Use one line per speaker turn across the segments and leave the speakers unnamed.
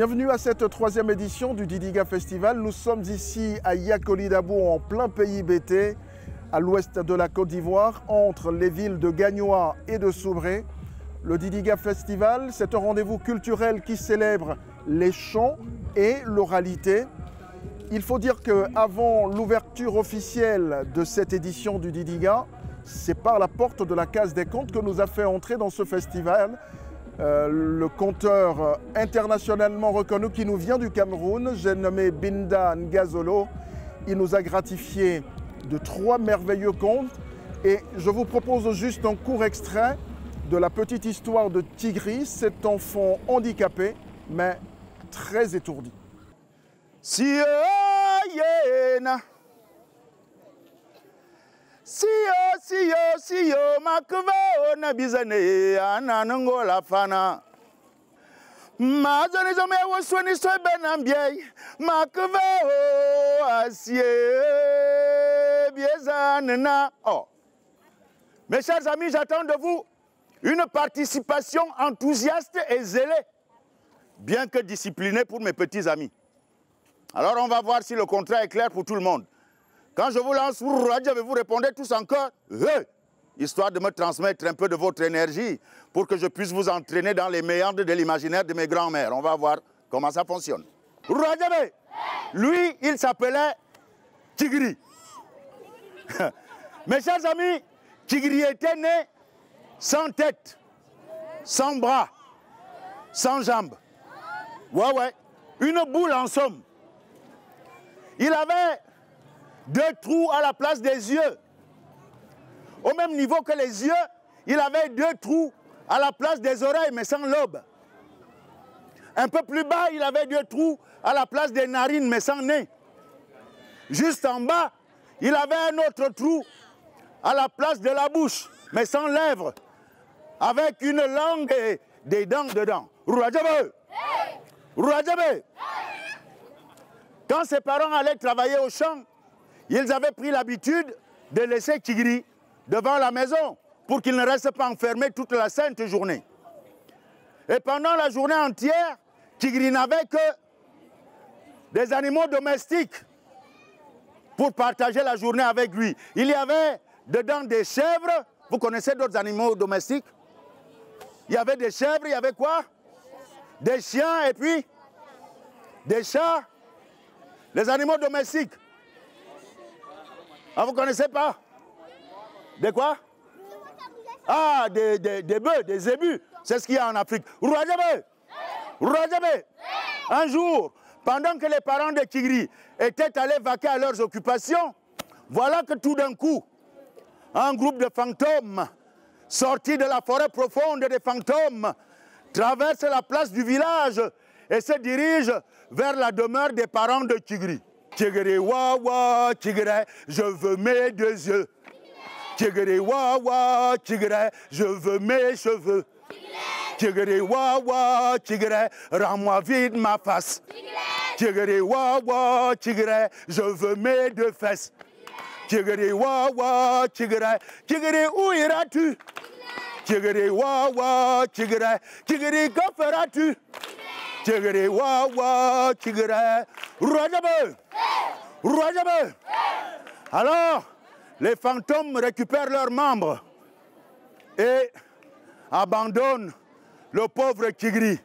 Bienvenue à cette troisième édition du Didiga Festival. Nous sommes ici à Yakolidabo, en plein pays BT, à l'ouest de la Côte d'Ivoire, entre les villes de Gagnoa et de Soubré. Le Didiga Festival, c'est un rendez-vous culturel qui célèbre les chants et l'oralité. Il faut dire qu'avant l'ouverture officielle de cette édition du Didiga, c'est par la porte de la Case des Contes que nous a fait entrer dans ce festival le conteur internationalement reconnu qui nous vient du Cameroun, j'ai nommé Binda Ngazolo. Il nous a gratifié de 3 merveilleux contes et je vous propose juste un court extrait de la petite histoire de Tigri, cet enfant handicapé mais très étourdi.
Siyo, makva na bizane anango la fana. Mazoni zome woswani sobe nambiei makva asie biezanena. Oh. Mes chers amis, j'attends de vous une participation enthousiaste et zélée, bien que disciplinée pour mes petits amis. Alors on va voir si le contrat est clair pour tout le monde. Quand je vous lance, vous répondez tous encore hey, histoire de me transmettre un peu de votre énergie pour que je puisse vous entraîner dans les méandres de l'imaginaire de mes grands-mères. On va voir comment ça fonctionne. Radjabe, lui, il s'appelait Tigri. Mes chers amis, Tigri était né sans tête, sans bras, sans jambes. Ouais, une boule en somme. Il avait 2 trous à la place des yeux. Au même niveau que les yeux, il avait 2 trous à la place des oreilles, mais sans lobe. Un peu plus bas, il avait 2 trous à la place des narines, mais sans nez. Juste en bas, il avait un autre trou à la place de la bouche, mais sans lèvres, avec une langue et des dents dedans. Rouadjabe! Rouadjabe! Quand ses parents allaient travailler au champ, ils avaient pris l'habitude de laisser Tigri devant la maison pour qu'il ne reste pas enfermé toute la sainte journée. Et pendant la journée entière, Tigri n'avait que des animaux domestiques pour partager la journée avec lui. Il y avait dedans des chèvres. Vous connaissez d'autres animaux domestiques? Il y avait des chèvres, il y avait quoi? Des chiens et puis des chats. Les animaux domestiques. Ah, vous ne connaissez pas? Des quoi? Ah, des bœufs, des zébus. C'est ce qu'il y a en Afrique. Rouadjabe! Rouadjabe! Un jour, pendant que les parents de Tigri étaient allés vaquer à leurs occupations, voilà que tout d'un coup, un groupe de fantômes sortis de la forêt profonde des fantômes traverse la place du village et se dirige vers la demeure des parents de Tigri. Tigri, wawa, Tigri, je veux mes 2 yeux. Tigri, wawa, Tigri, je veux mes cheveux. Tigri, wawa, Tigri, rends-moi vite ma face. Tigri, wawa, Tigri, je veux mes 2 fesses. Tigri, wawa, Tigri, Tigri, où iras-tu? Tigri, wawa, Tigri, Tigri, que feras-tu? Tigri, wawa, Tigri, Rouadjabe! Rouadjabe! Alors, les fantômes récupèrent leurs membres et abandonnent le pauvre Tigri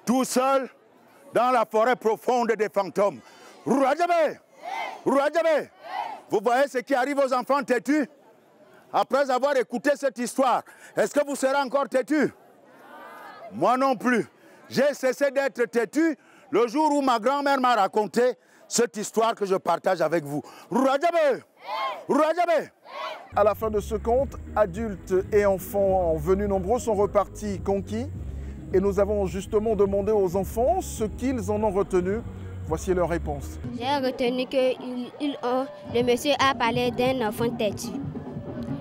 tout seul dans la forêt profonde des fantômes. Rouadjabe! Rouadjabe! Vous voyez ce qui arrive aux enfants têtus? Après avoir écouté cette histoire, est-ce que vous serez encore têtus? Moi non plus. J'ai cessé d'être têtu le jour où ma grand-mère m'a raconté cette histoire que je partage avec vous. Rouadjabe! Rouadjabe!
À la fin de ce conte, adultes et enfants venus nombreux sont repartis conquis et nous avons justement demandé aux enfants ce qu'ils en ont retenu. Voici leur réponse.
J'ai retenu que le monsieur a parlé d'un enfant têtu.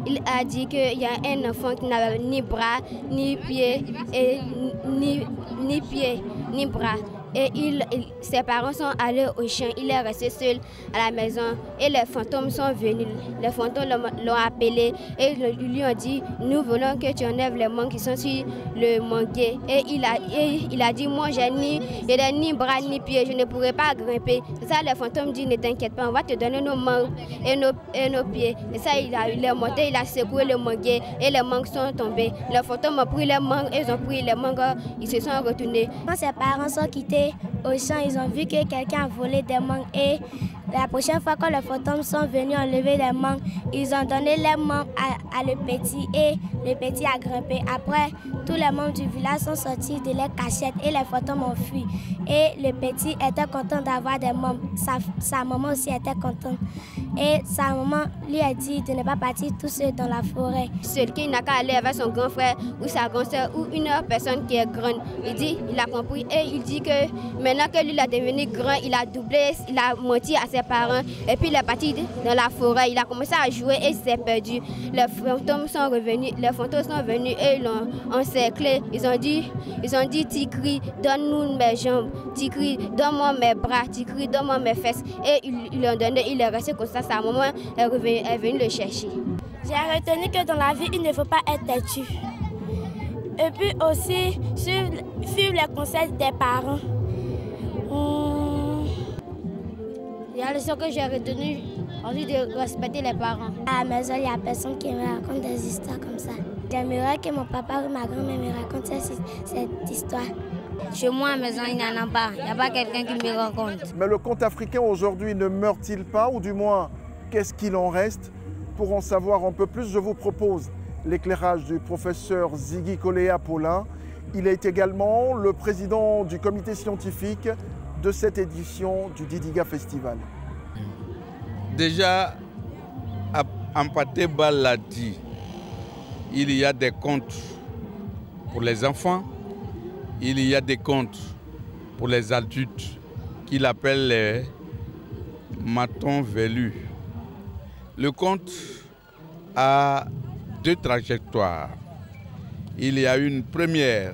Il a dit qu'il y a un enfant qui n'avait ni bras, ni pieds, ni bras. et ses parents sont allés au champ. Il est resté seul à la maison et les fantômes sont venus. Les fantômes l'ont appelé et ils lui ont dit « Nous voulons que tu enlèves les mangues qui sont sur le manguier. » Et il a dit « Moi, j'ai ni bras ni pieds, je ne pourrai pas grimper. » C'est ça, les fantômes disent « Ne t'inquiète pas, on va te donner nos mangues et nos pieds. » Et ça, il est monté, il a secoué le manguier et les mangues sont tombées. Les fantômes ont pris les mangues, ils ont pris les mangues, ils se sont retournés.
Quand ses parents sont quittés au champ, ils ont vu que quelqu'un a volé des mangues et la prochaine fois quand les fantômes sont venus enlever les mangues, ils ont donné les mangues à le petit et le petit a grimpé. Après, tous les membres du village sont sortis de leurs cachettes et les fantômes ont fui. Et le petit était content d'avoir des mangues. Sa maman aussi était contente. Et sa maman lui a dit de ne pas partir tout seul dans la forêt.
Celui qui n'a qu'à aller avec son grand frère ou sa grande soeur ou une autre personne qui est grande, il a compris et il dit que maintenant que lui est devenu grand, il a doublé, il a menti à ses parents et puis il est parti dans la forêt, il a commencé à jouer et il s'est perdu. Les fantômes sont revenus, et ils l'ont encerclé. Ils ont dit Tikri, donne-nous mes jambes, Tikri, donne-moi mes bras, Tikri, donne-moi mes fesses. Et ils l'ont donné, il est resté comme ça. Sa maman est venue le chercher.
J'ai retenu que dans la vie, il ne faut pas être têtu. Et puis aussi, suivre les conseils des parents.
Il y a le leçon que j'ai retenu, envie de respecter les parents.
À la maison, il n'y a personne qui me raconte des histoires comme ça. J'aimerais que mon papa ou ma grand-mère me raconte cette histoire.
Chez moi, à la maison, il n'y en a pas. Il n'y a pas quelqu'un qui me raconte.
Mais le conte africain aujourd'hui ne meurt-il pas, ou du moins, qu'est-ce qu'il en reste? Pour en savoir un peu plus, je vous propose l'éclairage du professeur Ziggy Koléa Paulin. Il est également le président du comité scientifique de cette édition du Didiga Festival.
Déjà, Ampaté-Ba l'a dit, il y a des contes pour les enfants, il y a des contes pour les adultes qu'il appelle les matons velus. Le conte a deux trajectoires. Il y a une première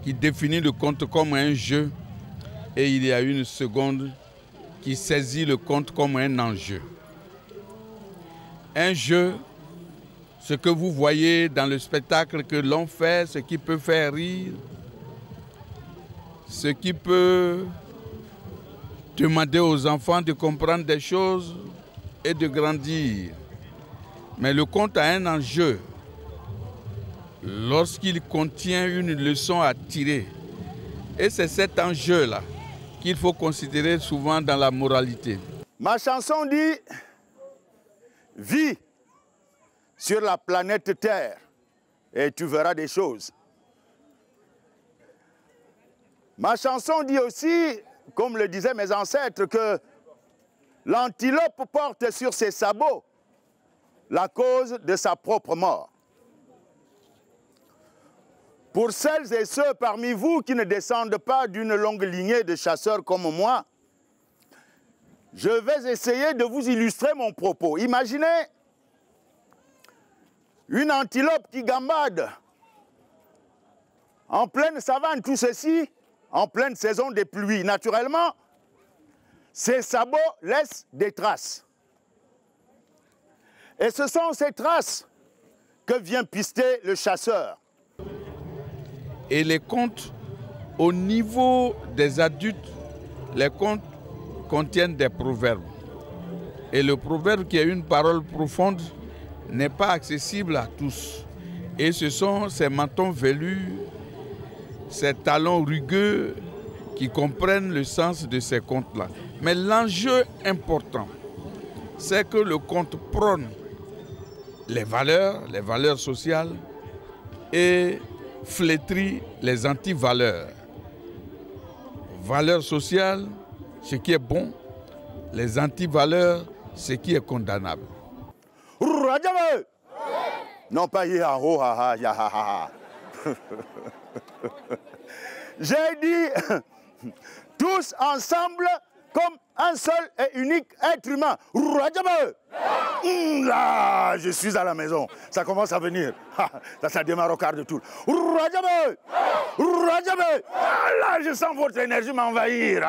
qui définit le conte comme un jeu et il y a une seconde qui saisit le conte comme un enjeu. Un jeu, ce que vous voyez dans le spectacle que l'on fait, ce qui peut faire rire, ce qui peut demander aux enfants de comprendre des choses et de grandir. Mais le conte a un enjeu lorsqu'il contient une leçon à tirer. Et c'est cet enjeu-là qu'il faut considérer souvent dans la moralité.
Ma chanson dit « Vis sur la planète Terre et tu verras des choses ». Ma chanson dit aussi, comme le disaient mes ancêtres, que l'antilope porte sur ses sabots la cause de sa propre mort. Pour celles et ceux parmi vous qui ne descendent pas d'une longue lignée de chasseurs comme moi, je vais essayer de vous illustrer mon propos. Imaginez une antilope qui gambade en pleine savane, tout ceci en pleine saison des pluies. Naturellement, ses sabots laissent des traces. Et ce sont ces traces que vient pister le chasseur.
Et les contes, au niveau des adultes, les contes contiennent des proverbes. Et le proverbe, qui est une parole profonde, n'est pas accessible à tous. Et ce sont ces mentons velus, ces talons rugueux qui comprennent le sens de ces contes-là. Mais l'enjeu important, c'est que le conte prône les valeurs sociales et flétrit les anti-valeurs. Valeurs sociales, ce qui est bon, les anti-valeurs, ce qui est condamnable.
Non pas j'ai dit tous ensemble, comme un seul et unique être humain. Là, je suis à la maison. Ça commence à venir. Ça démarre au quart de tour. Là, je sens votre énergie m'envahir.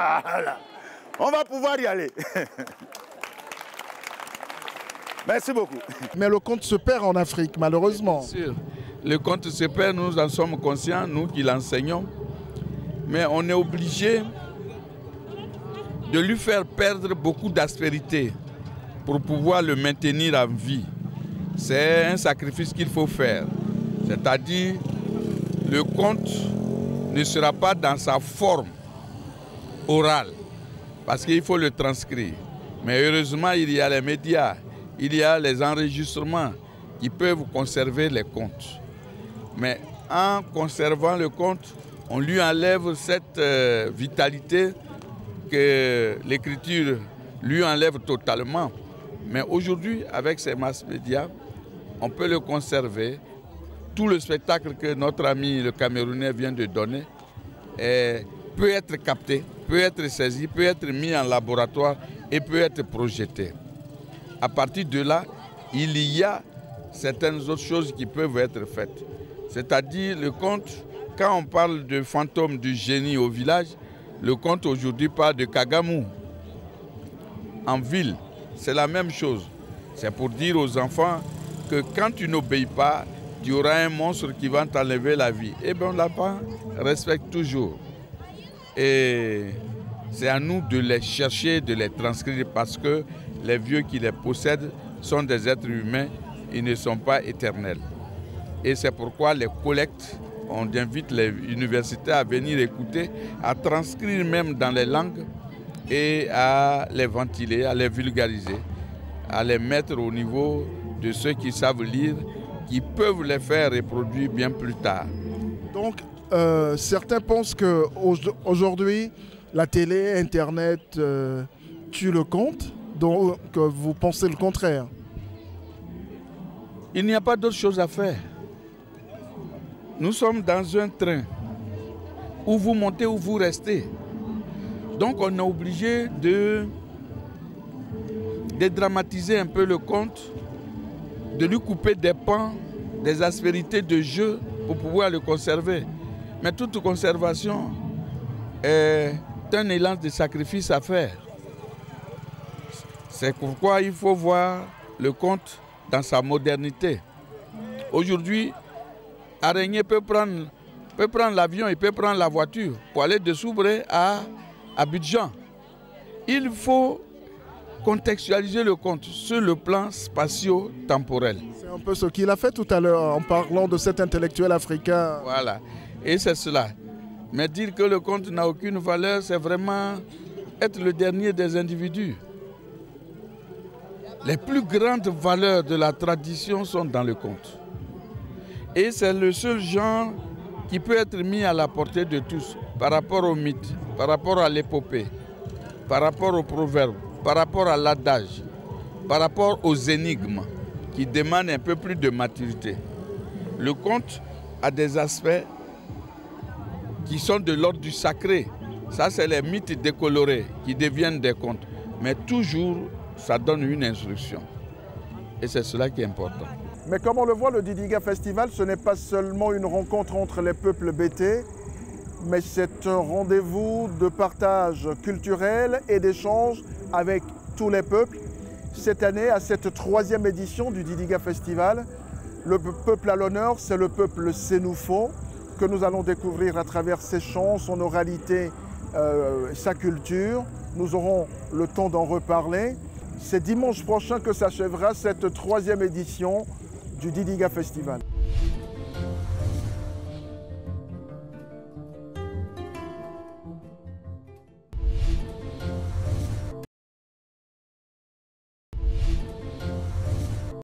On va pouvoir y aller. Merci beaucoup.
Mais le conte se perd en Afrique, malheureusement.
Bien sûr. Le conte se perd, nous en sommes conscients, nous qui l'enseignons. Mais on est obligé de lui faire perdre beaucoup d'aspérité pour pouvoir le maintenir en vie. C'est un sacrifice qu'il faut faire. C'est-à-dire, le conte ne sera pas dans sa forme orale, parce qu'il faut le transcrire. Mais heureusement, il y a les médias, il y a les enregistrements qui peuvent conserver les contes. Mais en conservant le conte, on lui enlève cette vitalité que l'écriture lui enlève totalement. Mais aujourd'hui, avec ces mass médias, on peut le conserver. Tout le spectacle que notre ami le Camerounais vient de donner peut être capté, peut être saisi, peut être mis en laboratoire et peut être projeté. À partir de là, il y a certaines autres choses qui peuvent être faites. C'est-à-dire le conte, quand on parle de fantôme du génie au village, le conte aujourd'hui parle de Kagamou. En ville, c'est la même chose. C'est pour dire aux enfants que quand tu n'obéis pas, tu auras un monstre qui va t'enlever la vie. Eh bien, l'enfant respecte toujours. Et c'est à nous de les chercher, de les transcrire, parce que les vieux qui les possèdent sont des êtres humains, ils ne sont pas éternels. Et c'est pourquoi les collectes, on invite les universités à venir écouter, à transcrire même dans les langues et à les ventiler, à les vulgariser, à les mettre au niveau de ceux qui savent lire, qui peuvent les faire reproduire bien plus tard.
Donc, certains pensent qu'aujourd'hui, la télé, Internet tue le conte, donc vous pensez le contraire.
Il n'y a pas d'autre chose à faire. Nous sommes dans un train où vous montez, où vous restez. Donc on est obligé de dédramatiser un peu le conte, de lui couper des pans, des aspérités de jeu pour pouvoir le conserver. Mais toute conservation est un élan de sacrifice à faire. C'est pourquoi il faut voir le conte dans sa modernité. Aujourd'hui, Araignée peut prendre l'avion, il peut prendre la voiture pour aller de Soubré à Abidjan. Il faut contextualiser le conte sur le plan spatio-temporel.
C'est un peu ce qu'il a fait tout à l'heure en parlant de cet intellectuel africain.
Voilà, et c'est cela. Mais dire que le conte n'a aucune valeur, c'est vraiment être le dernier des individus. Les plus grandes valeurs de la tradition sont dans le conte. Et c'est le seul genre qui peut être mis à la portée de tous par rapport au mythe, par rapport à l'épopée, par rapport au proverbe, par rapport à l'adage, par rapport aux énigmes qui demandent un peu plus de maturité. Le conte a des aspects qui sont de l'ordre du sacré. Ça, c'est les mythes décolorés qui deviennent des contes. Mais toujours, ça donne une instruction. Et c'est cela qui est important.
Mais comme on le voit, le Didiga Festival, ce n'est pas seulement une rencontre entre les peuples bétés, mais c'est un rendez-vous de partage culturel et d'échange avec tous les peuples. Cette année, à cette 3e édition du Didiga Festival, le peuple à l'honneur, c'est le peuple Sénoufo, que nous allons découvrir à travers ses chants, son oralité, sa culture. Nous aurons le temps d'en reparler. C'est dimanche prochain que s'achèvera cette 3e édition du Didiga Festival.